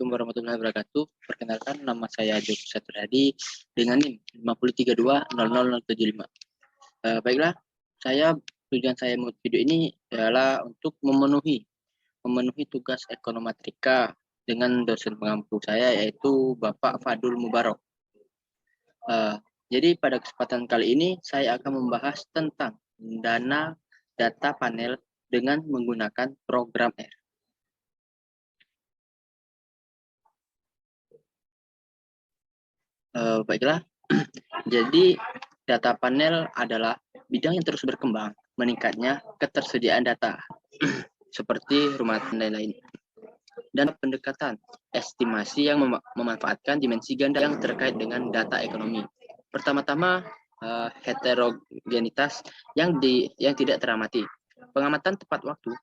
Assalamualaikum warahmatullahi wabarakatuh. Perkenalkan, nama saya Joko Satradi dengan NIM 5320075. Baiklah, tujuan saya membuat video ini adalah untuk memenuhi tugas ekonometrika dengan dosen pengampu saya, yaitu Bapak Fadul Mubarok. Jadi pada kesempatan kali ini saya akan membahas tentang dana data panel dengan menggunakan program R. Baiklah, jadi data panel adalah bidang yang terus berkembang, meningkatnya ketersediaan data seperti rumah tangga lain, dan pendekatan estimasi yang memanfaatkan dimensi ganda yang terkait dengan data ekonomi. Pertama-tama, heterogenitas yang tidak teramati. Pengamatan tepat waktu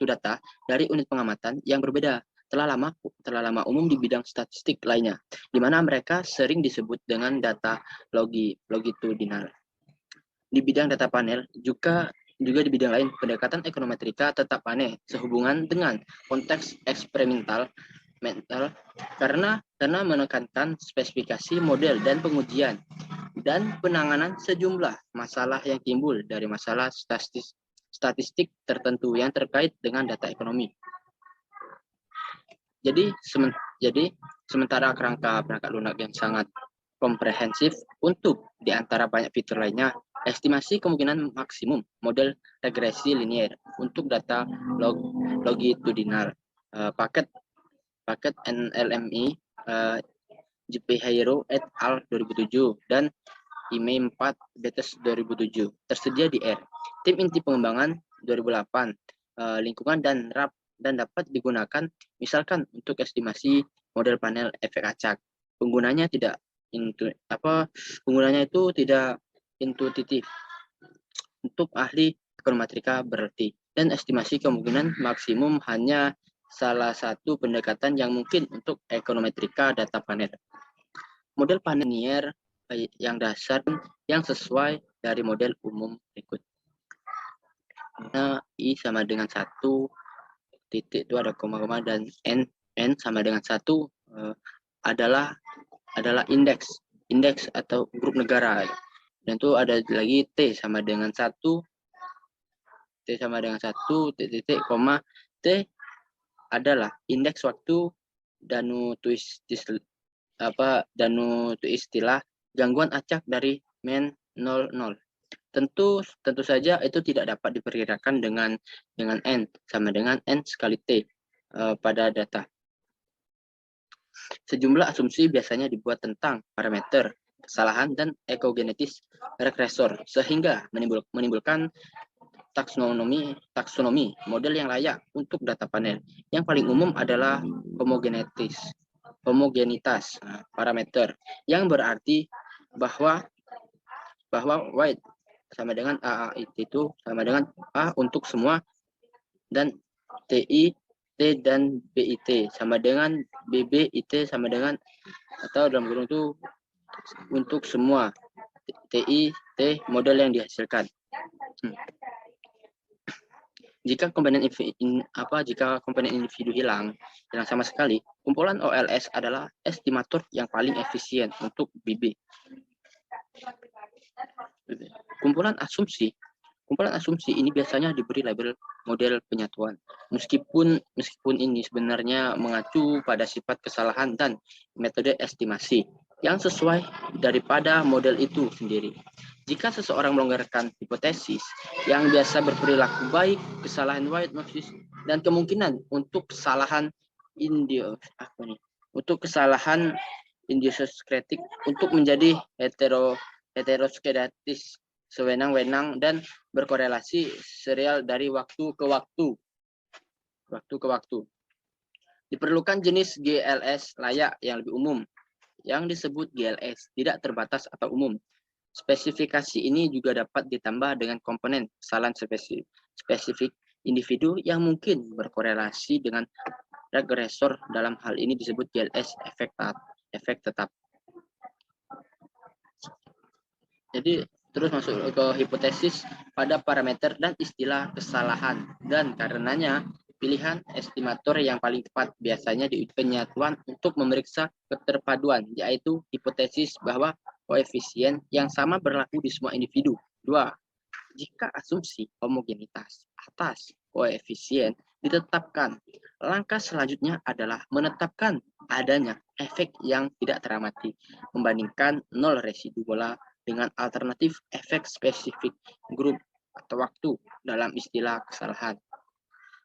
data dari unit pengamatan yang berbeda telah lama umum di bidang statistik lainnya, di mana mereka sering disebut dengan data longitudinal. Di bidang data panel juga di bidang lain, pendekatan ekonometrika tetap aneh sehubungan dengan konteks eksperimental karena menekankan spesifikasi model dan pengujian dan penanganan sejumlah masalah yang timbul dari masalah statistik tertentu yang terkait dengan data ekonomi. Jadi sementara kerangka perangkat lunak yang sangat komprehensif untuk di antara banyak fitur lainnya, estimasi kemungkinan maksimum model regresi linier untuk data longitudinal, paket NLMI JP Hairo et al. 2007 dan IMEI 4 BTS 2007 tersedia di R. Tim inti pengembangan 2008, lingkungan dan RAP, dan dapat digunakan misalkan untuk estimasi model panel efek acak. Penggunanya itu tidak intuitif untuk ahli ekonometrika berarti, dan estimasi kemungkinan maksimum hanya salah satu pendekatan yang mungkin untuk ekonometrika data panel. Model panel linear yang dasar yang sesuai dari model umum berikut. Nah, I sama dengan 1, titik itu ada koma-koma, dan n sama dengan 1 adalah indeks atau grup negara, dan itu ada lagi T sama dengan 1 titik koma T adalah indeks waktu danu tu istilah gangguan acak dari men 00. Tentu saja itu tidak dapat diperkirakan dengan n sama dengan n sekali t pada data. Sejumlah asumsi biasanya dibuat tentang parameter, kesalahan, dan ekogenetis regresor sehingga menimbulkan taksonomi model yang layak untuk data panel. Yang paling umum adalah homogenitas parameter, yang berarti bahwa weight sama dengan AAIT itu sama dengan A untuk semua, dan TI, T dan BIT sama dengan BB, IT sama dengan, atau dalam kurung itu untuk semua TI, T model yang dihasilkan. Jika komponen individu hilang sama sekali, kumpulan OLS adalah estimator yang paling efisien untuk BB. Kumpulan asumsi ini biasanya diberi label model penyatuan, meskipun ini sebenarnya mengacu pada sifat kesalahan dan metode estimasi yang sesuai daripada model itu sendiri. Jika seseorang melonggarkan hipotesis yang biasa berperilaku baik, kesalahan white noise, dan kemungkinan untuk kesalahan idiosyncratic untuk menjadi heteroskedatis, sewenang-wenang, dan berkorelasi serial dari waktu ke waktu. Diperlukan jenis GLS layak yang lebih umum, yang disebut GLS tidak terbatas atau umum. Spesifikasi ini juga dapat ditambah dengan komponen kesalahan spesifik individu yang mungkin berkorelasi dengan regresor. Dalam hal ini disebut GLS efek tetap. Jadi terus masuk ke hipotesis pada parameter dan istilah kesalahan, dan karenanya Pilihan estimator yang paling tepat biasanya di penyatuan untuk memeriksa keterpaduan, yaitu hipotesis bahwa koefisien yang sama berlaku di semua individu. 2. Jika asumsi homogenitas atas koefisien ditetapkan, langkah selanjutnya adalah menetapkan adanya efek yang tidak teramati, membandingkan nol residu bola dengan alternatif efek spesifik grup atau waktu dalam istilah kesalahan.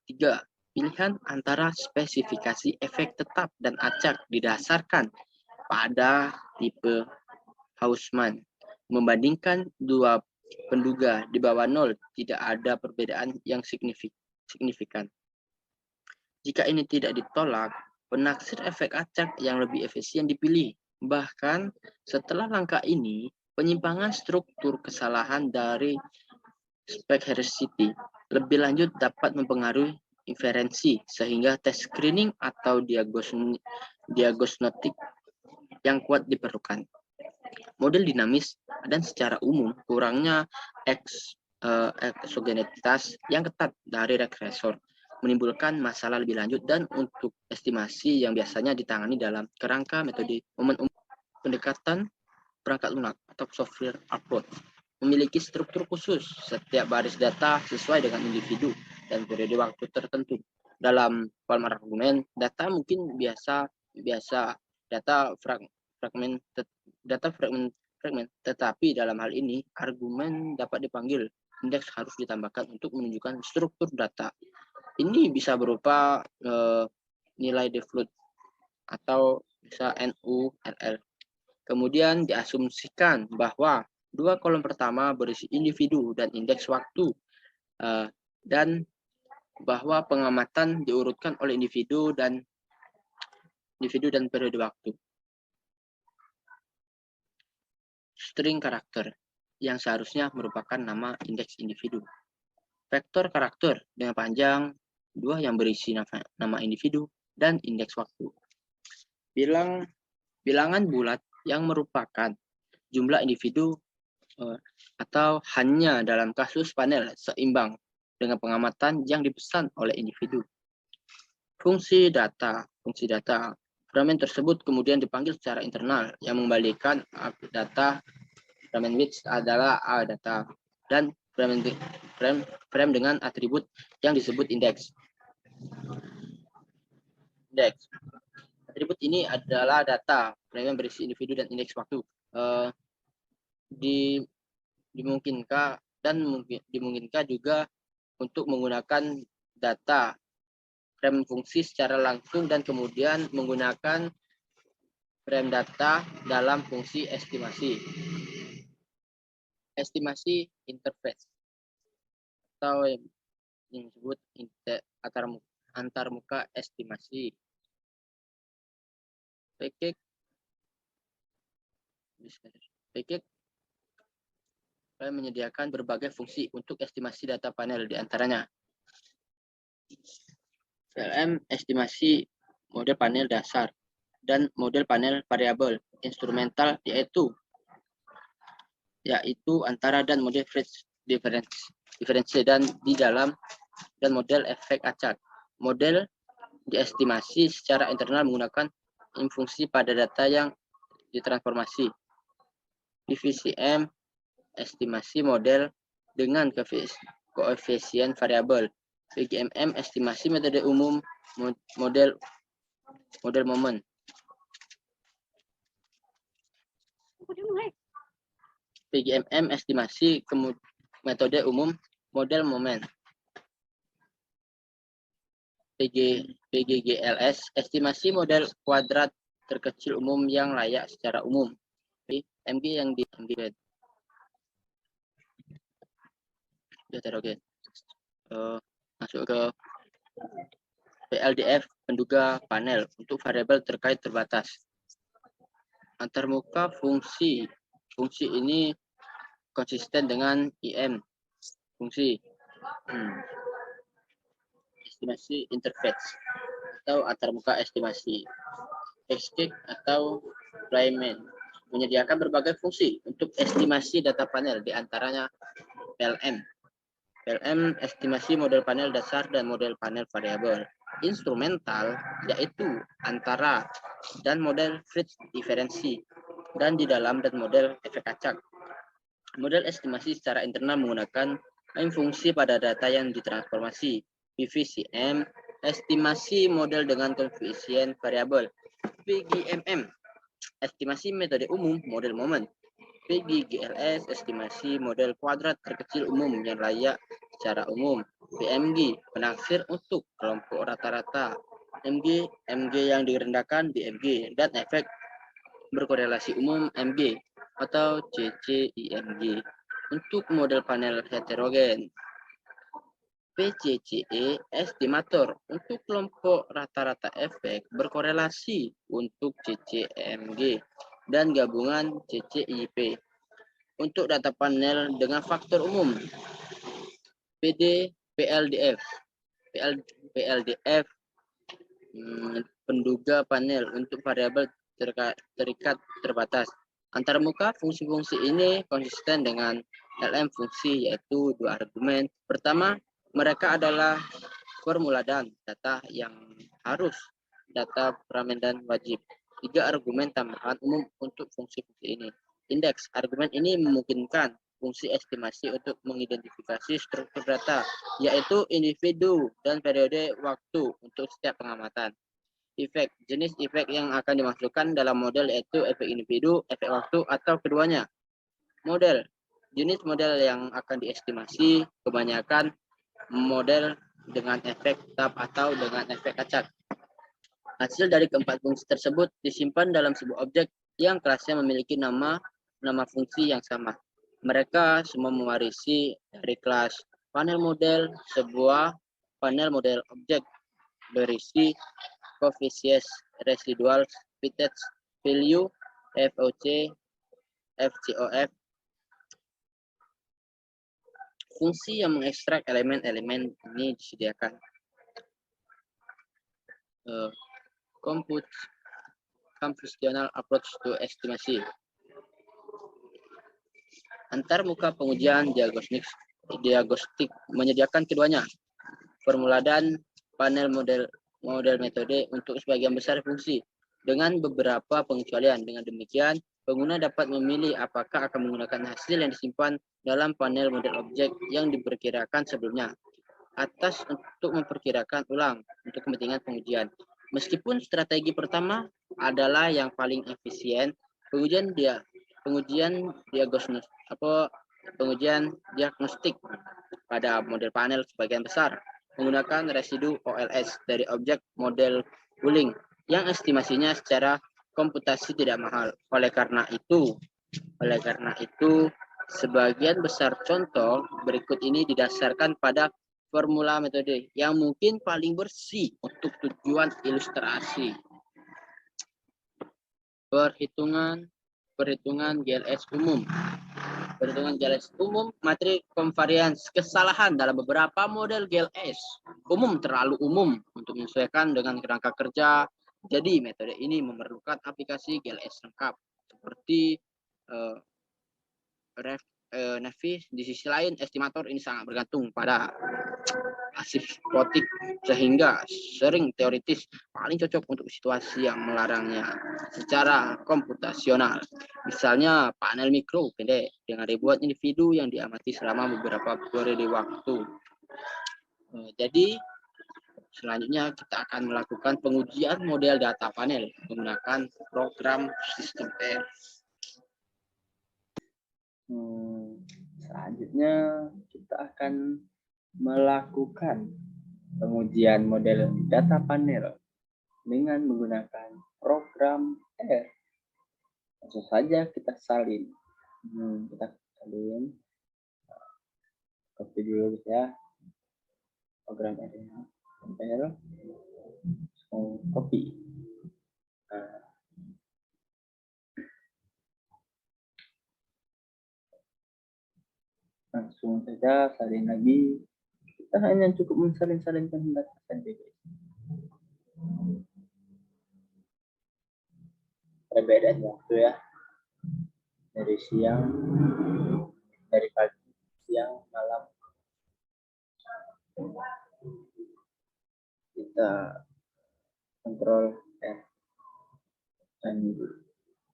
3. Pilihan antara spesifikasi efek tetap dan acak didasarkan pada tipe Hausmann. Membandingkan dua penduga di bawah nol, tidak ada perbedaan yang signifikan. Jika ini tidak ditolak, penaksir efek acak yang lebih efisien dipilih. Bahkan setelah langkah ini, penyimpangan struktur kesalahan dari Speck-Hersey lebih lanjut dapat mempengaruhi inferensi, sehingga tes screening atau diagnostik yang kuat diperlukan. Model dinamis dan secara umum kurangnya eksogenitas yang ketat dari regresor menimbulkan masalah lebih lanjut, dan untuk estimasi yang biasanya ditangani dalam kerangka metode momen pendekatan perangkat lunak atau software approach memiliki struktur khusus. Setiap baris data sesuai dengan individu dan periode waktu tertentu. Dalam Palmer argumen, data mungkin biasa data fragmen, tetapi dalam hal ini argumen dapat dipanggil indeks harus ditambahkan untuk menunjukkan struktur data. Ini bisa berupa nilai default atau bisa NURL. Kemudian diasumsikan bahwa dua kolom pertama berisi individu dan indeks waktu, dan bahwa pengamatan diurutkan oleh individu dan periode waktu. String karakter yang seharusnya merupakan nama indeks individu. Vektor karakter dengan panjang 2 yang berisi nama individu dan indeks waktu. Bilangan bulat yang merupakan jumlah individu atau hanya dalam kasus panel seimbang dengan pengamatan yang dipesan oleh individu. Fungsi data. Fragmen tersebut kemudian dipanggil secara internal yang mengembalikan data. Fragment width adalah data dan frame dengan atribut yang disebut indeks. Atribut ini adalah data frame yang berisi individu dan indeks waktu. Dimungkinkan juga untuk menggunakan data frame fungsi secara langsung dan kemudian menggunakan frame data dalam fungsi estimasi. Estimasi interface atau yang disebut antarmuka estimasi. PKK menyediakan berbagai fungsi untuk estimasi data panel, diantaranya PLM estimasi model panel dasar dan model panel variabel instrumental, yaitu antara dan model phase diferensi dan di dalam dan model efek acak. Model diestimasi secara internal menggunakan fungsi pada data yang ditransformasi. Divisi M estimasi model dengan koefisien variabel. PGMM estimasi metode umum model momen. PGMM estimasi metode umum model momen. PGGLS estimasi model kuadrat terkecil umum yang layak secara umum. MG yang di MG. Oke. Masuk ke PLDF penduga panel untuk variabel terkait terbatas. Antarmuka fungsi ini konsisten dengan IM fungsi. Estimasi interface atau antarmuka estimasi. XCake atau Playman menyediakan berbagai fungsi untuk estimasi data panel, diantaranya PLM. PLM estimasi model panel dasar dan model panel variabel. Instrumental yaitu antara dan model Fritz diferensi dan di dalam dan model efek acak. Model estimasi secara internal menggunakan fungsi pada data yang ditransformasi. PVCM, estimasi model dengan koefisien variabel. PGMM, estimasi metode umum model moment. PGGLS, estimasi model kuadrat terkecil umum yang layak secara umum. PMG, penaksir untuk kelompok rata-rata. MG yang direndahkan BMG, dan efek berkorelasi umum MG atau CCIMG. Untuk model panel heterogen, PCCE, estimator untuk kelompok rata-rata efek berkorelasi untuk CCMG dan gabungan CCIP. Untuk data panel dengan faktor umum, PD, PLDF. PLDF penduga panel untuk variabel terikat terbatas. Antar muka fungsi-fungsi ini konsisten dengan LM fungsi, yaitu dua argumen. Pertama, mereka adalah formula dan data yang harus, data pramen dan wajib. Tiga argumen tambahan umum untuk fungsi-fungsi ini. Indeks argumen ini memungkinkan fungsi estimasi untuk mengidentifikasi struktur data, yaitu individu dan periode waktu untuk setiap pengamatan. Efek, jenis efek yang akan dimasukkan dalam model yaitu efek individu, efek waktu, atau keduanya. Model, jenis model yang akan diestimasi kebanyakan model dengan efek tetap atau dengan efek acak. Hasil dari keempat fungsi tersebut disimpan dalam sebuah objek yang kelasnya memiliki nama fungsi yang sama. Mereka semua mewarisi dari kelas panel model sebuah panel model objek berisi coefficient residual fitted value FOC FCOF, fungsi yang mengekstrak elemen-elemen ini disediakan. Computational approach to estimasi. Antar muka pengujian diagnostik menyediakan keduanya, formula dan panel model metode untuk sebagian besar fungsi dengan beberapa pengecualian. Dengan demikian, pengguna dapat memilih apakah akan menggunakan hasil yang disimpan dalam panel model objek yang diperkirakan sebelumnya atas untuk memperkirakan ulang untuk kepentingan pengujian. Meskipun strategi pertama adalah yang paling efisien, pengujian diagnostik pada model panel sebagian besar menggunakan residu OLS dari objek model pooling yang estimasinya secara komputasi tidak mahal. Oleh karena itu, sebagian besar contoh berikut ini didasarkan pada formula metode yang mungkin paling bersih untuk tujuan ilustrasi. Perhitungan GLS umum. Perhitungan GLS umum, materi konvarians kesalahan dalam beberapa model GLS umum terlalu umum untuk menyesuaikan dengan kerangka kerja. Jadi metode ini memerlukan aplikasi GLS lengkap seperti Navi. Di sisi lain, estimator ini sangat bergantung pada asimptotik sehingga sering teoritis paling cocok untuk situasi yang melarangnya secara komputasional. Misalnya panel mikro pendek dengan ribuan individu yang diamati selama beberapa periode waktu. Jadi selanjutnya kita akan melakukan pengujian model data panel menggunakan program sistem R. Selanjutnya kita akan melakukan pengujian model data panel dengan menggunakan program R. Langsung saja kita salin. Copy dulu ya program R-nya. Copy. Langsung saja salin lagi. Kita hanya cukup mensalin-salinkan data saja. Perbedaan waktu ya, dari siang, dari pagi, siang, malam. kita kontrol R dan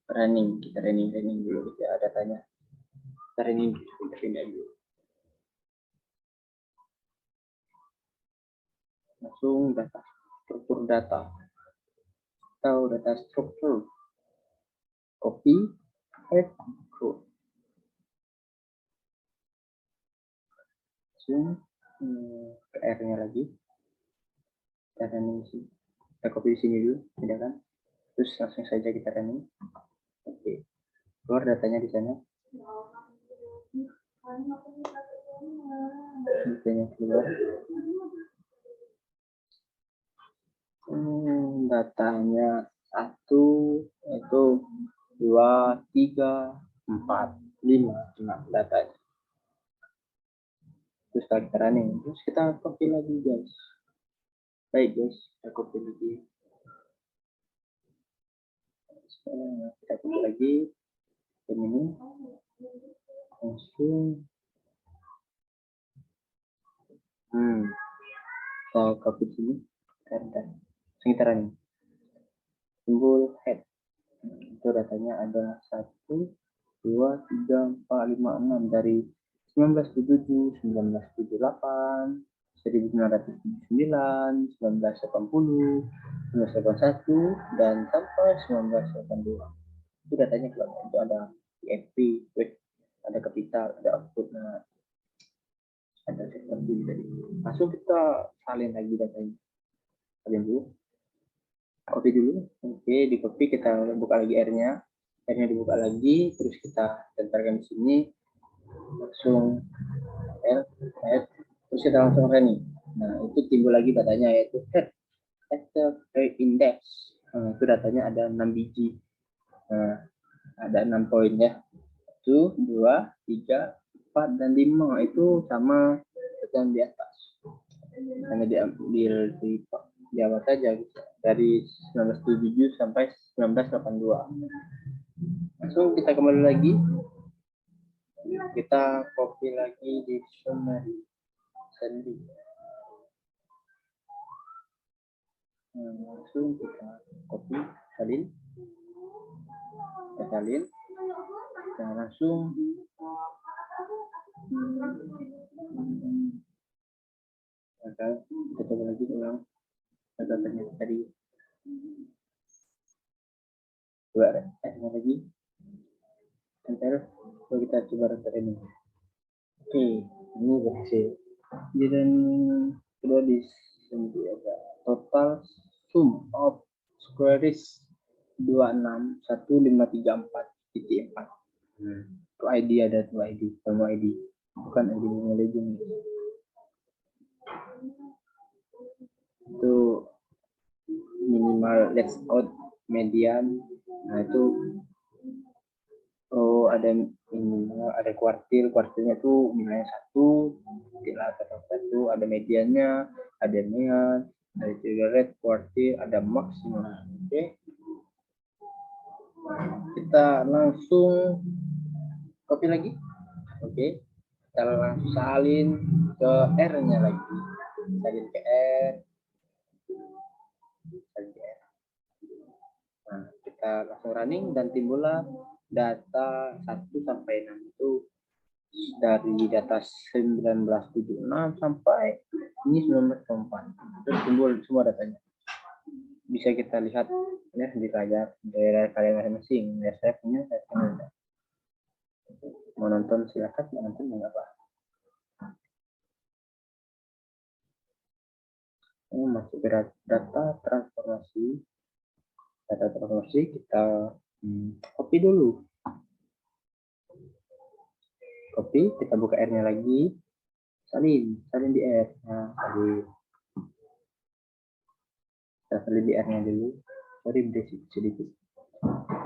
kita running dulu ya datanya. Kita running kita pindah dulu. Langsung struktur data atau data struktur, copy, paste, go. Langsung ke R-nya lagi. Kita running sini. Kita copy di sini dulu, tidak kan? Terus langsung saja kita running. Oke, keluar datanya di sana. Datanya keluar. Datanya 1 itu 2 3 4 5 datanya. Terus kita running, terus kita copy lagi guys. Baik guys, kita copy lagi. Kita copy lagi ini langsung kita copy sini dan kita running. Simbol head itu datanya ada 1 2 3 4 5 6 dari 1977, 1978, 1979, 1980, 1981 dan sampai 1982. Itu datanya keluar. Itu ada IFP, ada capital, ada output, ada seperti tadi. Langsung kita salin lagi datanya. Salin dulu. Copy dulu. Oke, di copy kita buka lagi R-nya. R-nya dibuka lagi, terus kita tempelkan di sini. Langsung R, terus kita langsung running. Nah, itu timbul lagi datanya yaitu head index. Itu datanya ada 6 biji. Nah, ada 6 poin ya. 1, 2, 3, 4 dan 5 itu sama yang di atas. Hanya diambil di awal saja dari 1977 sampai 1982. Langsung kita kembali lagi. Kita copy lagi di summary sendiri. Langsung kita copy salin. Kita salin. Dan langsung kita coba lagi ulang datanya tadi. Dua lagi. Enter. Lalu kita coba render ini. Oke, ini berhasil. Dan kedua di sini ada total sum of squares 261534.4. Itu ID ada 2 ID, sama ID, bukan ID Mobile Legends. Itu minimal let's out median. Nah itu ada minimal, ada kuartilnya itu nilainya 1, ada mediannya, ada median, ada red kuartil, ada maksimal. Oke. Kita langsung copy lagi. Oke. Kita langsung salin ke R-nya lagi. Salin ke R. Nah, kita langsung running dan timbullah data 1 sampai 6 itu dari data 1976 sampai ini 1994. Terus timbul semua datanya. Bisa kita lihat ya di layar daerah kalian masing-masing. Ya, saya punya. Mau nonton silakan, nonton enggak apa. Ini masuk ke data transformasi. Data transformasi kita copy dulu. Copy, kita buka R-nya lagi. Salin di R. Nah, salin di R-nya dulu. Sorry, berisik sedikit.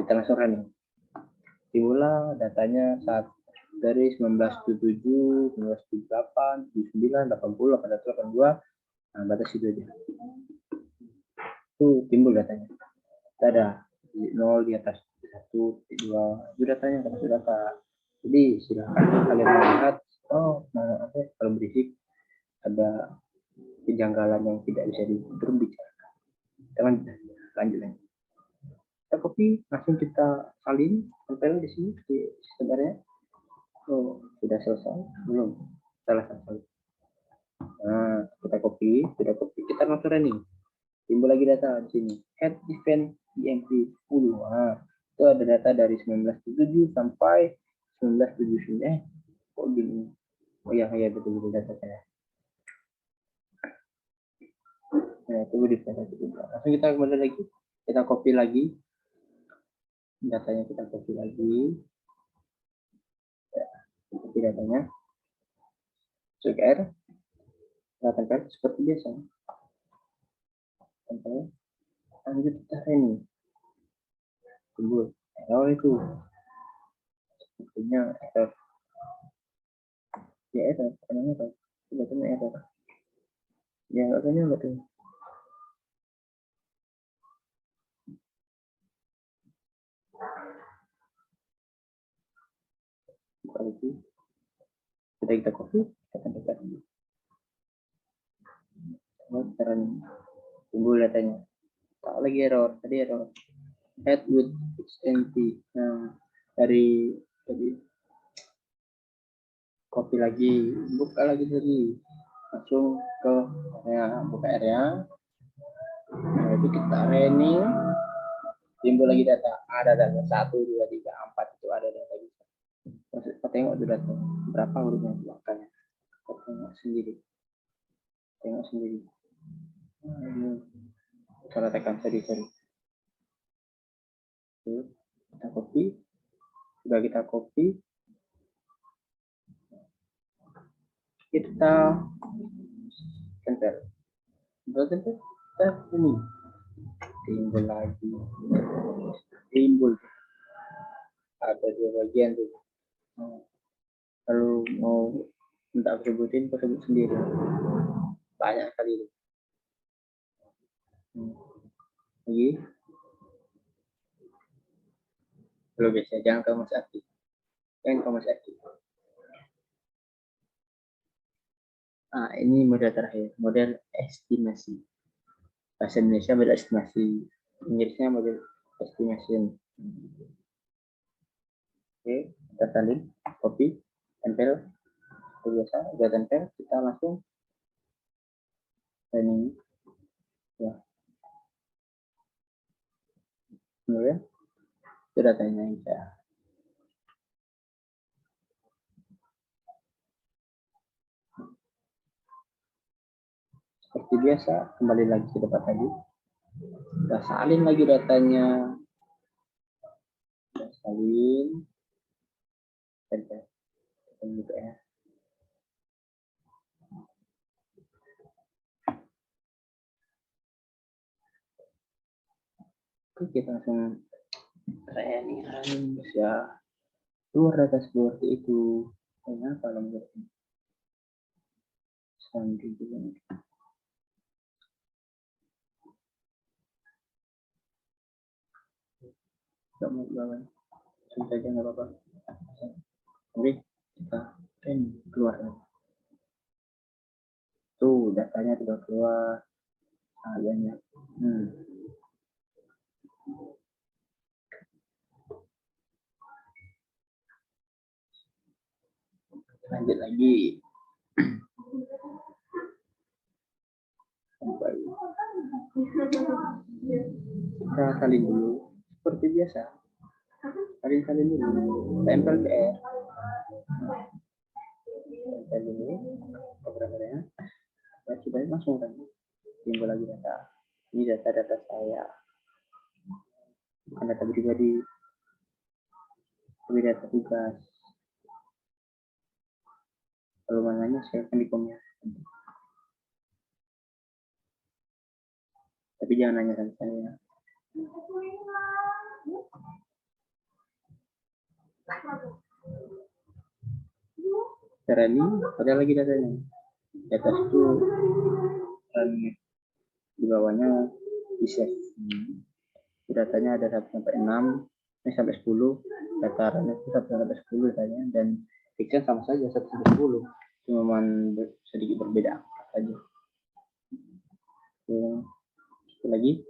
Kita langsung running. Timbullah datanya saat dari 1977, 1978, 79, 80, 81, 82. Nah, batas itu aja. Itu timbul datanya. Ada 0 di atas 1, 2. Itu datanya termasuk data. Jadi silakan kalian melihat kalau berisik ada kejanggalan yang tidak bisa dibicarakan. Teman, lanjut lagi. Kita copy, langsung kita salin, tempel di sini di sebenarnya. Oh, sudah selesai? Belum. Salah satu. Nah, kita copy, kita langsung running. Timbul lagi data di sini. Add event IMP 10. Nah, itu ada data dari 1977 sampai 1979. Kok gini? Oh ya, betul data saya. Nah, tunggu di file juga. Langsung kita kembali lagi, kita copy lagi datanya, kita copy lagi ya, copy datanya, cek R, kita tempel seperti biasa, tempel, lanjut kita ini tunggu error itu sepertinya error ya, error emangnya apa sebetulnya error ya, katanya betul. Buka lagi, kita copy, kita tempelkan lagi. Sekarang tunggu datanya, tak lagi error, tadi error add with XMP. Nah, dari copy lagi, buka lagi tadi, langsung ke area, buka area. Nah, itu kita running, timbul lagi data, ada data 1, 2, 3, 4 itu ada data bisa. Kita tengok itu data berapa hurufnya belakangnya, kita tengok sendiri, cara tekan tadi. Kita copy, sudah kita copy, kita tempel, kita ini timbul ada 2 bagian tuh. Kalau mau minta aku sebutin, aku sebut sendiri, banyak kali itu. Lagi belum bisa, jangan kamu masih aktif, Nah, ini model terakhir, model estimasi. Bahasa Indonesia model estimasi, Inggrisnya model estimation. Oke, kita salin, copy, tempel, biasa, udah tempel, kita langsung ini ya, kemudian itu datanya ya. Seperti biasa, kembali lagi ke tempat tadi, kita salin lagi datanya, kita salin, tempel, gitu ya. Oke, kita langsung training ya, keluar data seperti itu. Kenapa lembut sambil juga nggak mau banget, saja nggak apa-apa. Oke, kita keluar tuh, datanya sudah keluar, harganya. Lanjut lagi. Kita salin dulu seperti biasa, salin dulu, tempel PR, tempel dulu programnya, ya sudah langsung kan timbul lagi data. Ini data saya, bukan data pribadi, tapi data tugas. Kalau mananya saya akan di komen, tapi jangan nanya sama saya. Cara ini ada lagi datanya, data itu dan di bawahnya di save. Datanya ada 1 sampai 6, sampai 10, data itu 1 sampai 10 datanya, dan fiction sama saja 1 sampai 10, cuma sedikit berbeda saja. Satu lagi.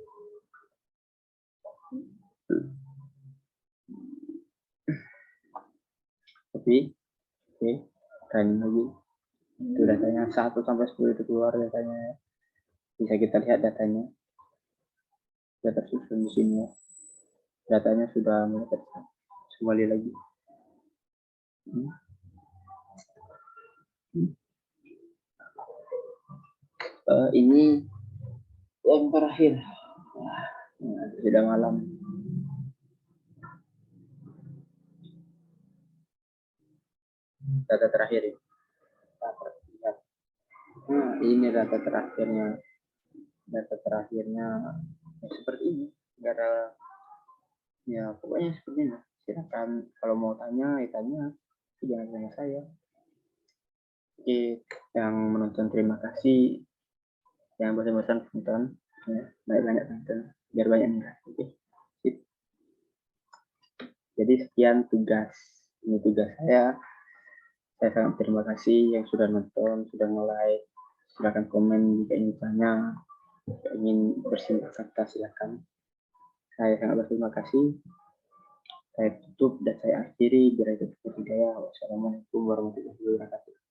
Oke, dan lagi itu datanya 1 sampai 10 itu keluar datanya, bisa kita lihat datanya sudah tersusun di sini ya. Datanya sudah mulai tersusun. Kembali lagi. Ini yang terakhir. Sudah malam. Data terakhir ya. Nah, ini data terakhirnya. Data terakhirnya ya, seperti ini. Enggak ada, ya pokoknya seperti ini. Silakan kalau mau tanya, ya tanya. Jangan tanya saya. Oke, yang menonton terima kasih. Yang bosan-bosan nonton, ya, banyak-banyak nonton, biar banyak nih. Oke, sip. Jadi sekian tugas. Ini tugas saya. Saya sangat terima kasih yang sudah nonton, sudah nge-like. Silakan komen jika ingin tanya, jika ingin bersimpah kata, silakan. Saya sangat berterima kasih. Saya tutup dan saya akhiri. Wassalamualaikum warahmatullahi wabarakatuh.